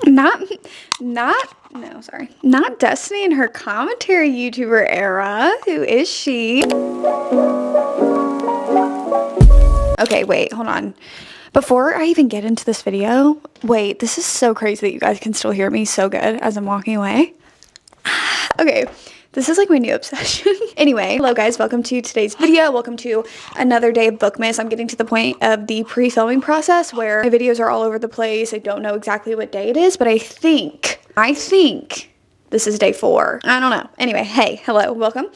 Not Destiny and her commentary YouTuber era. Who is she? Okay, wait, hold on. Before I even get into this video, wait, this is so crazy that you guys can still hear me so good as I'm walking away. Okay, this is like my new obsession. Anyway, hello guys, welcome to today's video. Welcome to another day of BOOKMAS. I'm getting to the point of the pre-filming process where my videos are all over the place. I don't know exactly what day it is, but I think this is day 4. I don't know. Anyway, hey, hello, welcome.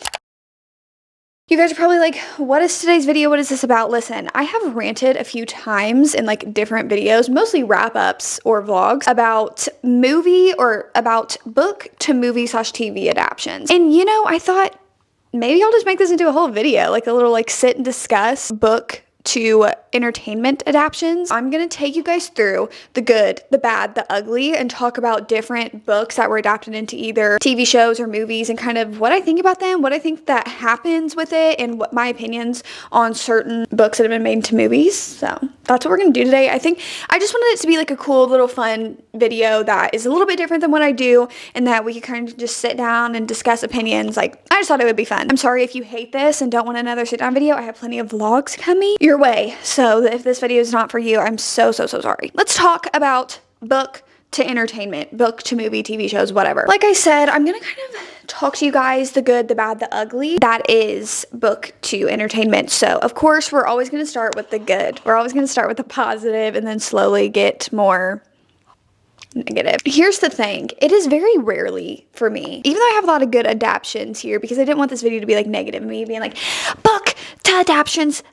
You guys are probably like, what is today's video? What is this about? Listen, I have ranted a few times in like different videos, mostly wrap-ups or vlogs, about movie or about book to movie / TV adaptations. And you know, I thought maybe I'll just make this into a whole video, like a little like sit and discuss book to entertainment adaptations. I'm gonna take you guys through the good, the bad, the ugly, and talk about different books that were adapted into either TV shows or movies and kind of what I think about them, what I think that happens with it, and what my opinions on certain books that have been made into movies. So that's what we're gonna do today. I just wanted it to be like a cool little fun video that is a little bit different than what I do, and that we could kind of just sit down and discuss opinions. Like, I just thought it would be fun. I'm sorry if you hate this and don't want another sit down video. I have plenty of vlogs coming your way. So if this video is not for you, I'm so sorry. Let's talk about book to entertainment, book to movie, TV shows, whatever. Like I said, I'm gonna kind of talk to you guys the good, the bad, the ugly. That is book to entertainment. So of course, we're always gonna start with the good. We're always gonna start with the positive and then slowly get more negative. Here's the thing, it is very rarely for me, even though I have a lot of good adaptations here, because I didn't want this video to be like negative, me being like, book adaptations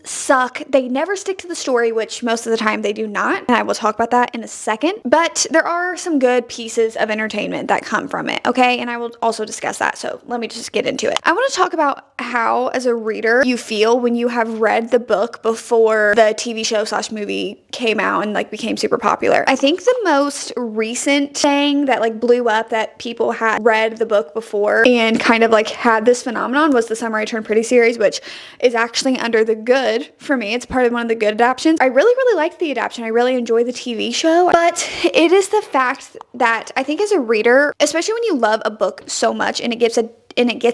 suck. They never stick to the story, which most of the time they do not, and I will talk about that in a second. But there are some good pieces of entertainment that come from it, okay? And I will also discuss that, so let me just get into it. I want to talk about how, as a reader, you feel when you have read the book before the TV show / movie came out and like became super popular. I think the most recent thing that like blew up that people had read the book before and kind of like had this phenomenon was the Summer I Turned Pretty series, which is actually under the good for me. It's part of one of the good adaptations. I really liked the adaptation. I really enjoy the TV show, but it is the fact that I think as a reader, especially when you love a book so much and it gets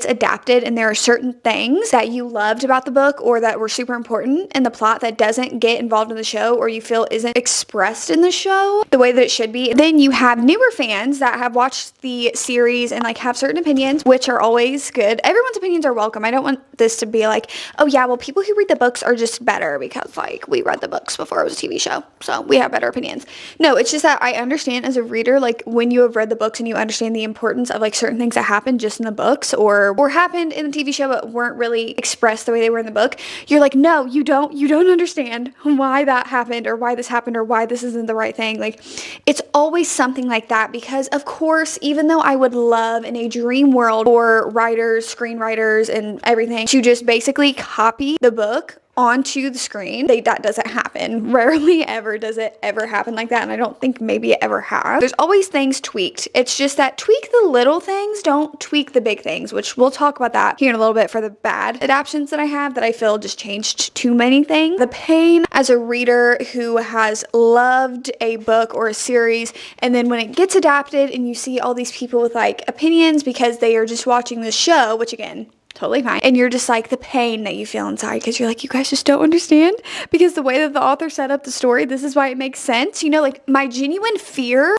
adapted, and there are certain things that you loved about the book or that were super important in the plot that doesn't get involved in the show, or you feel isn't expressed in the show the way that it should be, then you have newer fans that have watched the series and like have certain opinions, which are always good. Everyone's opinions are welcome. I don't want this to be like, oh yeah, well, people who read the books are just better because like we read the books before it was a TV show, so we have better opinions. No, it's just that I understand as a reader, like when you have read the books and you understand the importance of like certain things that happen just in the books or happened in the TV show but weren't really expressed the way they were in the book, you're like, no, you don't understand why that happened or why this happened or why this isn't the right thing. Like, it's always something like that, because of course, even though I would love in a dream world for writers, screenwriters, and everything to just basically copy the book onto the screen, that doesn't happen. Rarely ever does it ever happen like that, and I don't think maybe it ever has. There's always things tweaked. It's just that tweak the little things, don't tweak the big things, which we'll talk about that here in a little bit for the bad adaptions that I have that I feel just changed too many things. The pain as a reader who has loved a book or a series, and then when it gets adapted and you see all these people with like opinions because they are just watching the show, which again, totally fine. And you're just like the pain that you feel inside because you're like, you guys just don't understand, because the way that the author set up the story, this is why it makes sense. You know, like my fear,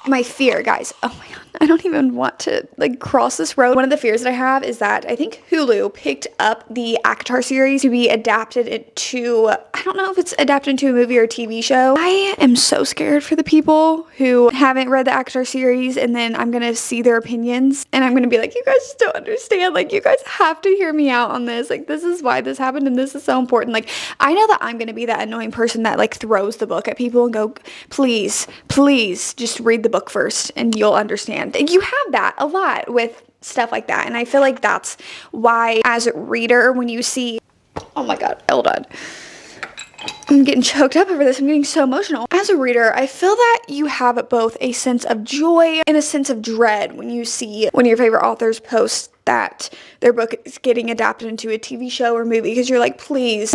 guys, oh my God, I don't even want to like cross this road. One of the fears that I have is that I think Hulu picked up the ACOTAR series to be adapted into, I don't know if it's adapted into a movie or a TV show. I am so scared for the people who haven't read the ACOTAR series, and then I'm gonna see their opinions and I'm gonna be like, you guys just don't understand. Like, you guys have to hear me out on this. Like, this is why this happened and this is so important. Like, I know that I'm gonna be that annoying person that like throws the book at people and go, please just read the book first and you'll understand. You have that a lot with stuff like that, and I feel like that's why as a reader, when you see, oh my God, hold on, I'm getting choked up over this. I'm getting so emotional. As a reader, I feel that you have both a sense of joy and a sense of dread when you see one of your favorite authors post that their book is getting adapted into a TV show or movie, because you're like, please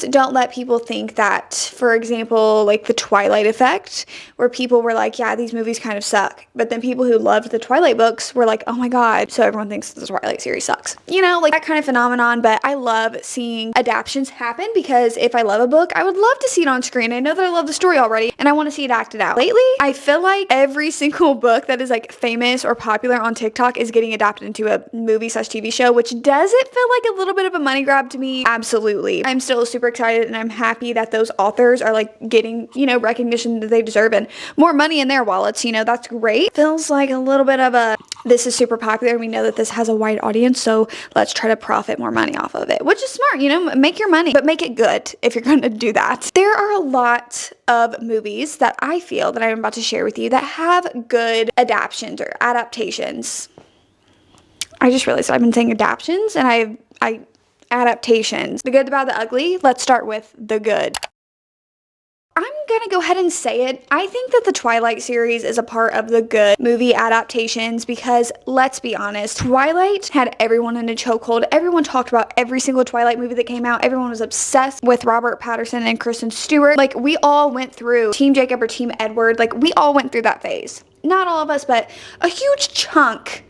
don't let people think that, for example, like the Twilight effect, where people were like, yeah, these movies kind of suck, but then people who loved the Twilight books were like, oh my god, so everyone thinks the Twilight series sucks, you know, like that kind of phenomenon. But I love seeing adaptations happen, because if I love a book, I would love to see it on screen. I know that I love the story already and I want to see it acted out. Lately, I feel like every single book that is like famous or popular on TikTok is getting adapted into a movie/TV show, which does it feel like a little bit of a money grab to me? Absolutely. I'm still super excited, and I'm happy that those authors are like getting, you know, recognition that they deserve and more money in their wallets, you know, that's great. Feels like a little bit of a, this is super popular, we know that this has a wide audience, so let's try to profit more money off of it, which is smart, you know, make your money, but make it good if you're gonna do that. There are a lot of movies that I feel that I'm about to share with you that have good adaptations or adaptations. I just realized I've been saying adaptations and I adaptations. The good, the bad, the ugly. Let's start with the good. I'm gonna go ahead and say it. I think that the Twilight series is a part of the good movie adaptations, because let's be honest, Twilight had everyone in a chokehold. Everyone talked about every single Twilight movie that came out. Everyone was obsessed with Robert Pattinson and Kristen Stewart. Like, we all went through Team Jacob or Team Edward. Like, we all went through that phase. Not all of us, but a huge chunk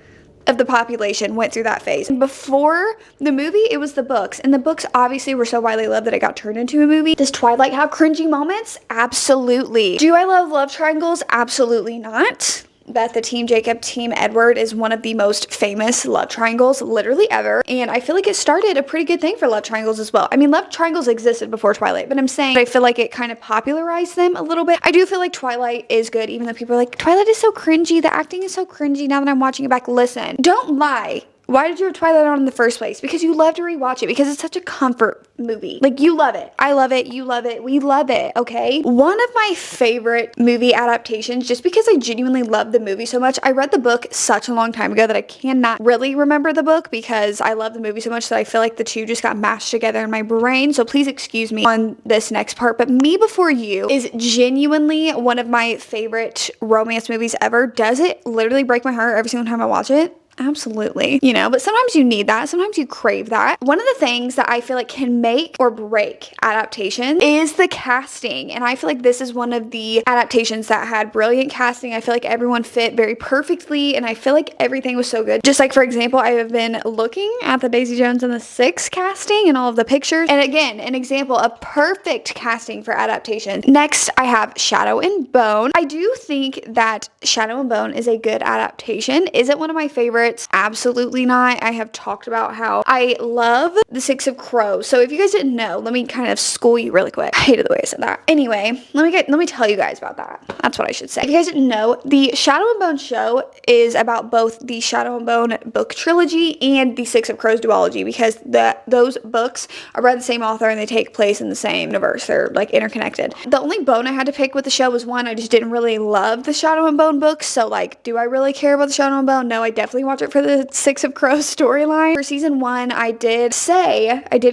of the population went through that phase. Before the movie, it was the books, and the books obviously were so widely loved that it got turned into a movie. Does Twilight have cringy moments? Absolutely. Do I love triangles? Absolutely not. That the Team Jacob, Team Edward is one of the most famous love triangles literally ever, and I feel like it started a pretty good thing for love triangles as well. I mean, love triangles existed before Twilight, but I'm saying I feel like it kind of popularized them a little bit. I do feel like Twilight is good, even though people are like, Twilight is so cringy, the acting is so cringy now that I'm watching it back. Listen, don't lie. Why did you have Twilight on in the first place? Because you love to rewatch it, because it's such a comfort movie. Like, you love it. I love it. You love it. We love it, okay? One of my favorite movie adaptations, just because I genuinely love the movie so much. I read the book such a long time ago that I cannot really remember the book, because I love the movie so much that I feel like the two just got mashed together in my brain. So please excuse me on this next part. But Me Before You is genuinely one of my favorite romance movies ever. Does it literally break my heart every single time I watch it? Absolutely. You know, but sometimes you need that. Sometimes you crave that. One of the things that I feel like can make or break adaptation is the casting. And I feel like this is one of the adaptations that had brilliant casting. I feel like everyone fit very perfectly, and I feel like everything was so good. Just like, for example, I have been looking at the Daisy Jones and the Six casting and all of the pictures. And again, an example of perfect casting for adaptation. Next, I have Shadow and Bone. I do think that Shadow and Bone is a good adaptation. Is it one of my favorites? Absolutely not. I have talked about how I love The Six of Crows. So if you guys didn't know, let me kind of school you really quick. I hated the way I said that. Anyway, let me tell you guys about that. That's what I should say. If you guys didn't know, the Shadow and Bone show is about both the Shadow and Bone book trilogy and the Six of Crows duology, because those books are by the same author and they take place in the same universe. They're like interconnected. The only bone I had to pick with the show was one, I just didn't really love the Shadow and Bone books. So like, do I really care about the Shadow and Bone? No, I definitely watch it for the Six of Crows storyline. For season 1, I did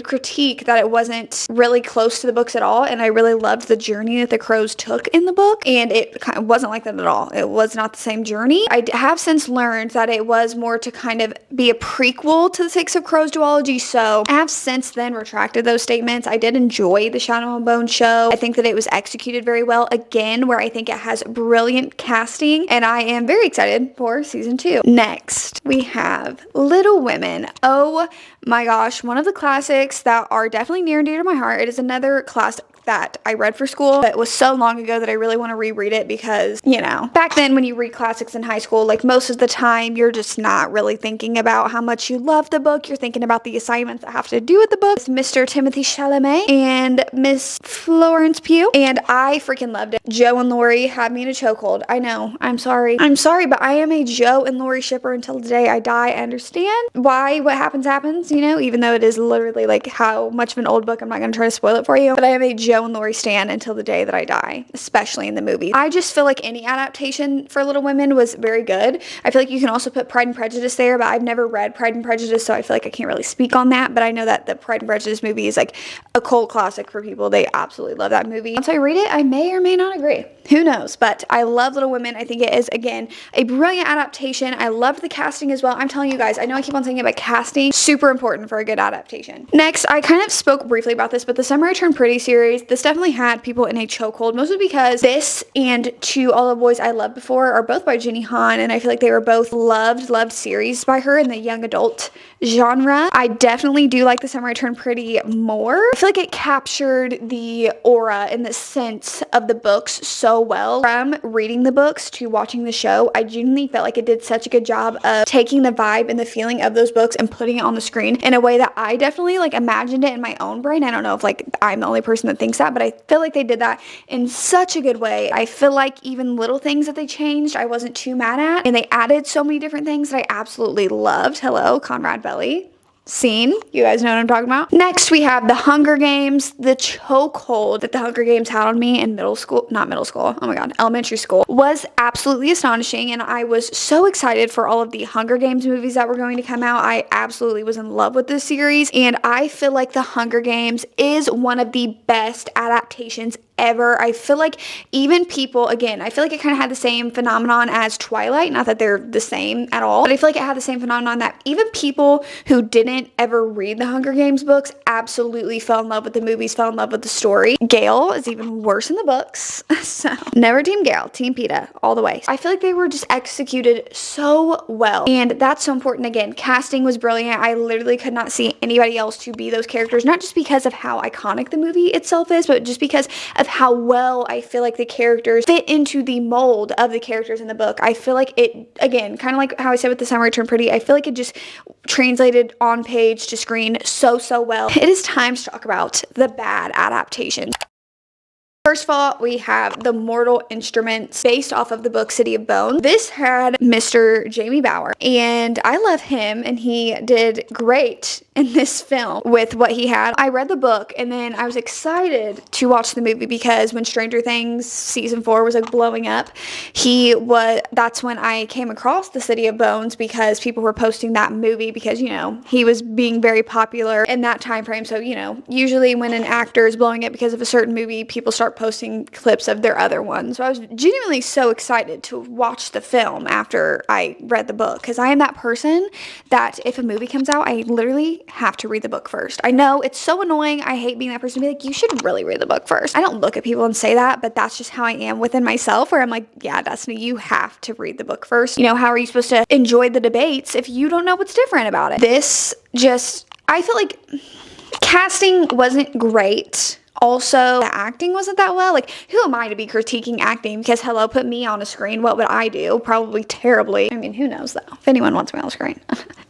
critique that it wasn't really close to the books at all, and I really loved the journey that the crows took in the book, and it kind of wasn't like that at all. It was not the same journey. I have since learned that it was more to kind of be a prequel to the Six of Crows duology, so I have since then retracted those statements. I did enjoy the Shadow and Bone show. I think that it was executed very well, again, where I think it has brilliant casting, and I am very excited for season 2. Next, we have Little Women. Oh my gosh, one of the classics that are definitely near and dear to my heart. It is another classic that I read for school, but it was so long ago that I really want to reread it, because, you know, back then when you read classics in high school, like most of the time you're just not really thinking about how much you love the book. You're thinking about the assignments that have to do with the book. It's Mr. Timothy Chalamet and Miss Florence Pugh, and I freaking loved it. Joe and Laurie had me in a chokehold. I know, I'm sorry, but I am a Joe and Laurie shipper until the day I die. I understand why what happens, you know, even though it is literally like how much of an old book. I'm not going to try to spoil it for you, but I am a Joe and Laurie stan until the day that I die, especially in the movie. I just feel like any adaptation for Little Women was very good. I feel like you can also put Pride and Prejudice there, but I've never read Pride and Prejudice, so I feel like I can't really speak on that, but I know that the Pride and Prejudice movie is like a cult classic for people. They absolutely love that movie. Once I read it, I may or may not agree. Who knows? But I love Little Women. I think it is, again, a brilliant adaptation. I loved the casting as well. I'm telling you guys, I know I keep on saying it, but casting, super important for a good adaptation. Next, I kind of spoke briefly about this, but the Summer I Turned Pretty series, this definitely had people in a chokehold, mostly because this and To All the Boys I Loved Before are both by Jenny Han, and I feel like they were both loved series by her in the young adult genre. I definitely do like the Summer I Turned Pretty more. I feel like it captured the aura and the sense of the books so well. From reading the books to watching the show, I genuinely felt like it did such a good job of taking the vibe and the feeling of those books and putting it on the screen in a way that I definitely like imagined it in my own brain. I don't know if like I'm the only person that thinks that, but I feel like they did that in such a good way. I feel like even little things that they changed, I wasn't too mad at, and they added so many different things that I absolutely loved. Hello, Conrad Belly. Scene. You guys know what I'm talking about. Next, we have The Hunger Games. The chokehold that The Hunger Games had on me in elementary school was absolutely astonishing, and I was so excited for all of the Hunger Games movies that were going to come out. I absolutely was in love with this series, and I feel like The Hunger Games is one of the best adaptations ever. I feel like even people, again, I feel like it kind of had the same phenomenon as Twilight, not that they're the same at all, but I feel like it had the same phenomenon that even people who didn't ever read the Hunger Games books absolutely fell in love with the movies, fell in love with the story. Gale is even worse in the books, so never Team Gale, Team Peeta, all the way. I feel like they were just executed so well, and that's so important. Again, casting was brilliant. I literally could not see anybody else to be those characters, not just because of how iconic the movie itself is, but just because of how well I feel like the characters fit into the mold of the characters in the book. I feel like it, again, kind of like how I said with The Summer I Turned Pretty, I feel like it just translated on page to screen so well. It is time to talk about the bad adaptations. First of all, we have The Mortal Instruments, based off of the book City of Bones. This had Mr. Jamie Bauer, and I love him, and he did great in this film with what he had. I read the book, and then I was excited to watch the movie because when Stranger Things season 4 was like blowing up, that's when I came across the City of Bones because people were posting that movie because, you know, he was being very popular in that time frame. So, you know, usually when an actor is blowing up because of a certain movie, people start posting clips of their other ones. So I was genuinely so excited to watch the film after I read the book, because I am that person that if a movie comes out, I literally have to read the book first. I know it's so annoying. I hate being that person to be like, you should really read the book first. I don't look at people and say that, but that's just how I am within myself, where I'm like, yeah, Destiny, you have to read the book first. You know, how are you supposed to enjoy the debates if you don't know what's different about it? I feel like casting wasn't great. Also, the acting wasn't that well. Like, who am I to be critiquing acting? Because, hello, put me on a screen. What would I do? Probably terribly. I mean, who knows, though? If anyone wants me on the screen.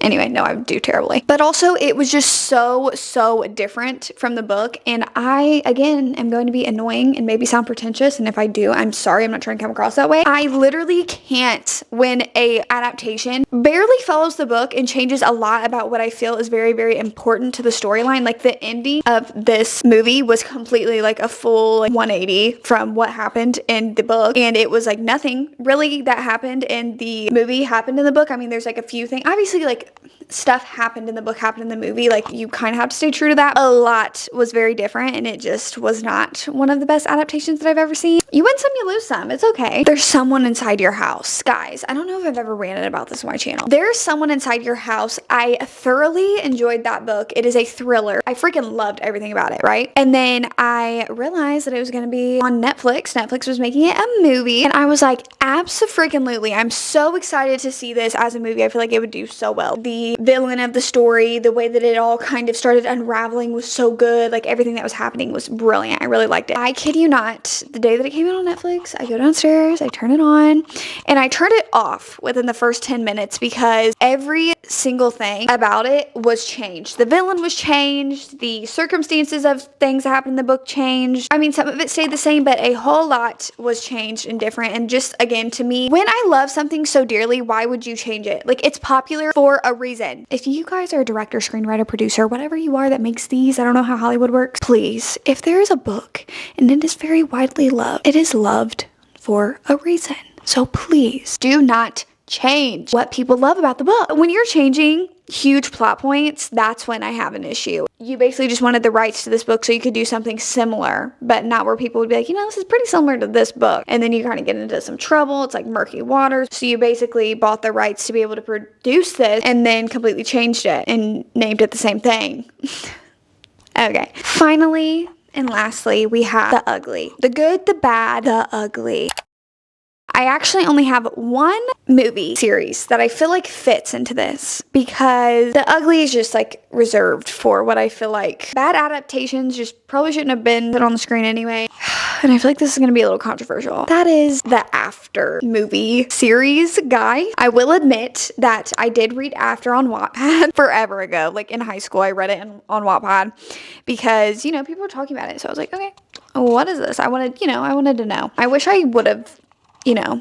Anyway, no, I would do terribly. But also, it was just so different from the book. And I, again, am going to be annoying and maybe sound pretentious. And if I do, I'm sorry. I'm not trying to come across that way. I literally can't when a adaptation barely follows the book and changes a lot about what I feel is very important to the storyline. Like, the ending of this movie was completely like a full 180 from what happened in the book, and it was like nothing really that happened in the movie happened in the book. I mean, there's like a few things, obviously, like stuff happened in the book happened in the movie, like you kind of have to stay true to that. A lot was very different, and it just was not one of the best adaptations that I've ever seen. You win some, you lose some. It's okay. There's someone inside your house, guys. I don't know if I've ever ranted about this on my channel. There's someone inside your house. I thoroughly enjoyed that book. It is a thriller. I freaking loved everything about it, right? And then I realized that it was going to be on Netflix. Netflix was making it a movie, and I was like, abso-freaking-lutely. I'm so excited to see this as a movie. I feel like it would do so well. The villain of the story, the way that it all kind of started unraveling was so good. Like, everything that was happening was brilliant. I really liked it. I kid you not, the day that it came out on Netflix, I go downstairs, I turn it on, and I turned it off within the first 10 minutes because every single thing about it was changed. The villain was changed. The circumstances of things that happened in the book changed. I mean, some of it stayed the same, but a whole lot was changed and different. And just, again, to me, when I love something so dearly, why would you change it? Like, it's popular for a reason. reason. If you guys are a director, screenwriter, producer, whatever you are that makes these, I don't know how Hollywood works, please, if there is a book and it is very widely loved, it is loved for a reason. So please do not change what people love about the book. When you're changing huge plot points, that's when I have an issue. You basically just wanted the rights to this book so you could do something similar, but not where people would be like, you know, this is pretty similar to this book. And then you kind of get into some trouble. It's like murky waters. So you basically bought the rights to be able to produce this and then completely changed it and named it the same thing. Okay. Finally and lastly, we have the ugly. The good, the bad, the ugly. I actually only have one movie series that I feel like fits into this because the ugly is just like reserved for what I feel like. Bad adaptations just probably shouldn't have been put on the screen anyway. And I feel like this is going to be a little controversial. That is the After movie series, guy. I will admit that I did read After on Wattpad forever ago. Like in high school, I read it on Wattpad because, you know, people were talking about it. So I was like, okay, what is this? I wanted to know. I wish I would have, you know,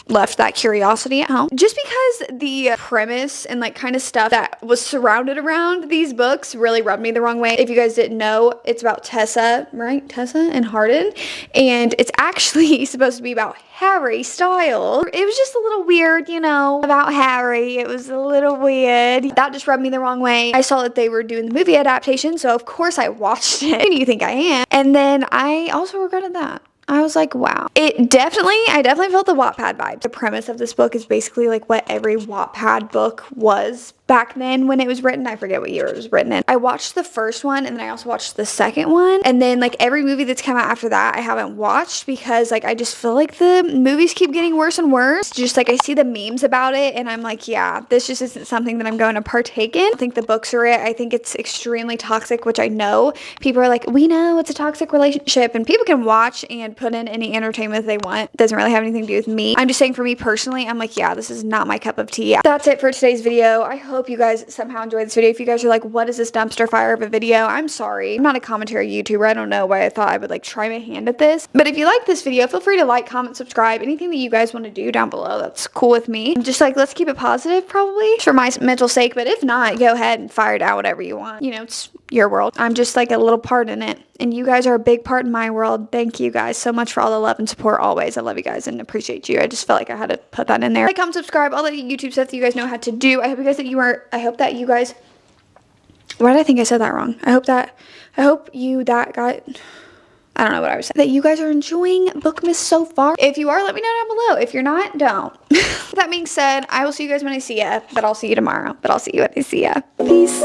left that curiosity at home. Just because the premise and like kind of stuff that was surrounded around these books really rubbed me the wrong way. If you guys didn't know, it's about Tessa, right? Tessa and Hardin. And it's actually supposed to be about Harry Styles. It was just a little weird, you know, about Harry. It was a little weird. That just rubbed me the wrong way. I saw that they were doing the movie adaptation, so of course I watched it. Who do you think I am? And then I also regretted that. I was like, wow. I definitely felt the Wattpad vibe. The premise of this book is basically like what every Wattpad book was back then when it was written. I forget what year it was written in. I watched the first one and then I also watched the second one. And then like every movie that's come out after that, I haven't watched because like I just feel like the movies keep getting worse and worse. Just like I see the memes about it and I'm like, yeah, this just isn't something that I'm going to partake in. I think the books are it. I think it's extremely toxic, which I know people are like, we know it's a toxic relationship, and people can watch and put in any entertainment they want. It doesn't really have anything to do with me. I'm just saying for me personally, I'm like, yeah, this is not my cup of tea. That's it for today's video. I hope you guys somehow enjoyed this video. If you guys are like, what is this dumpster fire of a video? I'm sorry. I'm not a commentary YouTuber. I don't know why I thought I would like try my hand at this. But if you like this video, feel free to like, comment, subscribe. Anything that you guys want to do down below, that's cool with me. Just like, let's keep it positive probably for my mental sake. But if not, go ahead and fire it out whatever you want. You know, it's your world. I'm just like a little part in it. And you guys are a big part in my world. Thank you guys so much for all the love and support always. I love you guys and appreciate you. I just felt like I had to put that in there. Like, comment, subscribe, all that YouTube stuff that you guys know how to do. I hope you guys, why did I think I said that wrong? I hope you that got, I don't know what I was saying. That you guys are enjoying BOOKMAS so far. If you are, let me know down below. If you're not, don't. That being said, I will see you guys when I see ya. But I'll see you tomorrow. But I'll see you when I see ya. Peace.